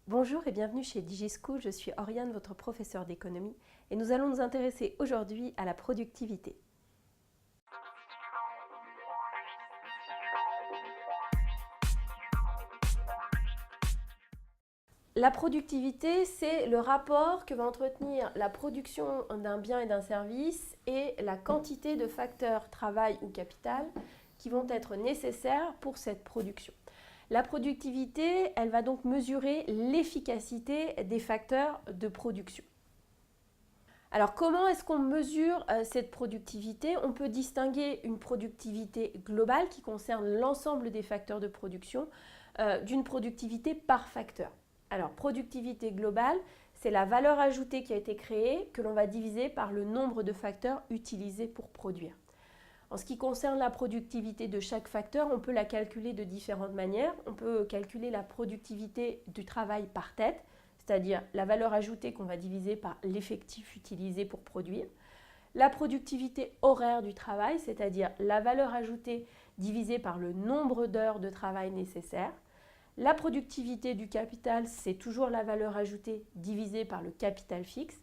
Bonjour et bienvenue chez DigiSchool, je suis Oriane, votre professeure d'économie, et nous allons nous intéresser aujourd'hui à la productivité. La productivité, c'est le rapport que va entretenir la production d'un bien et d'un service et la quantité de facteurs travail ou capital qui vont être nécessaires pour cette production. La productivité, elle va donc mesurer l'efficacité des facteurs de production. Alors comment est-ce qu'on mesure cette productivité? On peut distinguer une productivité globale qui concerne l'ensemble des facteurs de production d'une productivité par facteur. Alors productivité globale, c'est la valeur ajoutée qui a été créée que l'on va diviser par le nombre de facteurs utilisés pour produire. En ce qui concerne la productivité de chaque facteur, on peut la calculer de différentes manières. On peut calculer la productivité du travail par tête, c'est-à-dire la valeur ajoutée qu'on va diviser par l'effectif utilisé pour produire. La productivité horaire du travail, c'est-à-dire la valeur ajoutée divisée par le nombre d'heures de travail nécessaires. La productivité du capital, c'est toujours la valeur ajoutée divisée par le capital fixe.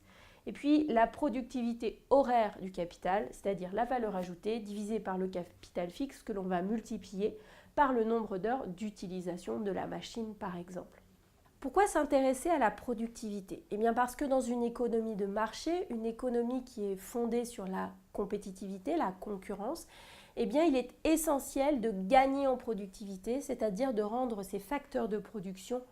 Et puis la productivité horaire du capital, c'est-à-dire la valeur ajoutée divisée par le capital fixe que l'on va multiplier par le nombre d'heures d'utilisation de la machine par exemple. Pourquoi s'intéresser à la productivité? Eh bien parce que dans une économie de marché, une économie qui est fondée sur la compétitivité, la concurrence, eh bien il est essentiel de gagner en productivité, c'est-à-dire de rendre ces facteurs de production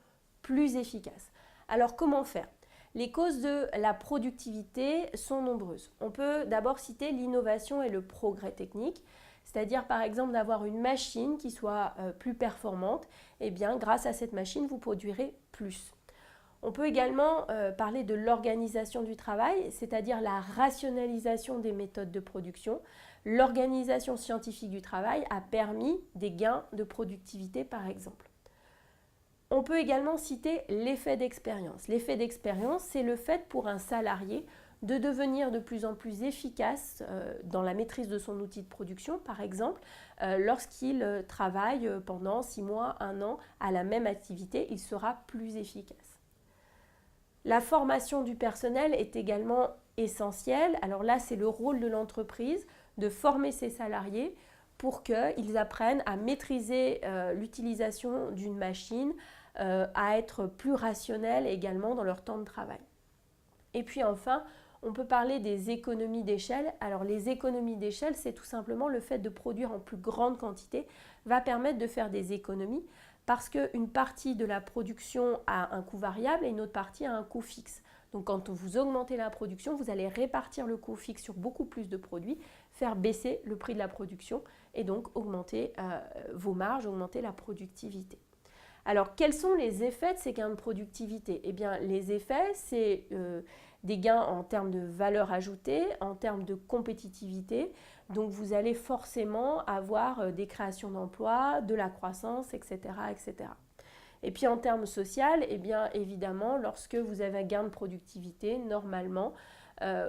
plus efficaces. Alors comment faire? Les causes de la productivité sont nombreuses. On peut d'abord citer l'innovation et le progrès technique, c'est-à-dire par exemple d'avoir une machine qui soit plus performante. Eh bien grâce à cette machine, vous produirez plus. On peut également parler de l'organisation du travail, c'est-à-dire la rationalisation des méthodes de production. L'organisation scientifique du travail a permis des gains de productivité par exemple. On peut également citer l'effet d'expérience. L'effet d'expérience, c'est le fait pour un salarié de devenir de plus en plus efficace dans la maîtrise de son outil de production, par exemple, lorsqu'il travaille pendant 6 mois, 1 an à la même activité, il sera plus efficace. La formation du personnel est également essentielle. Alors là, c'est le rôle de l'entreprise de former ses salariés pour qu'ils apprennent à maîtriser l'utilisation d'une machine, à être plus rationnels également dans leur temps de travail. Et puis enfin, on peut parler des économies d'échelle. Alors les économies d'échelle, c'est tout simplement le fait de produire en plus grande quantité va permettre de faire des économies parce qu'une partie de la production a un coût variable et une autre partie a un coût fixe. Donc quand vous augmentez la production, vous allez répartir le coût fixe sur beaucoup plus de produits, faire baisser le prix de la production et donc augmenter vos marges, augmenter la productivité. Alors, quels sont les effets de ces gains de productivité? Eh bien, les effets, c'est des gains en termes de valeur ajoutée, en termes de compétitivité. Donc, vous allez forcément avoir des créations d'emplois, de la croissance, etc., etc. Et puis, en termes social, eh bien, évidemment, lorsque vous avez un gain de productivité, normalement,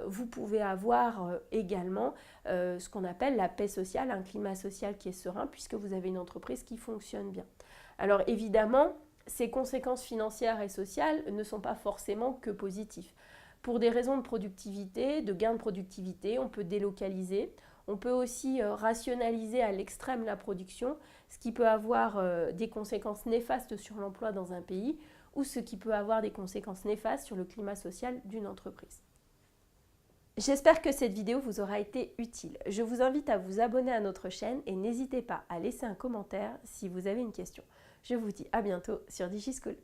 vous pouvez avoir également ce qu'on appelle la paix sociale, un climat social qui est serein, puisque vous avez une entreprise qui fonctionne bien. Alors évidemment, ces conséquences financières et sociales ne sont pas forcément que positives. Pour des raisons de productivité, de gain de productivité, on peut délocaliser. On peut aussi rationaliser à l'extrême la production, ce qui peut avoir des conséquences néfastes sur l'emploi dans un pays ou ce qui peut avoir des conséquences néfastes sur le climat social d'une entreprise. J'espère que cette vidéo vous aura été utile. Je vous invite à vous abonner à notre chaîne et n'hésitez pas à laisser un commentaire si vous avez une question. Je vous dis à bientôt sur DigiSchool.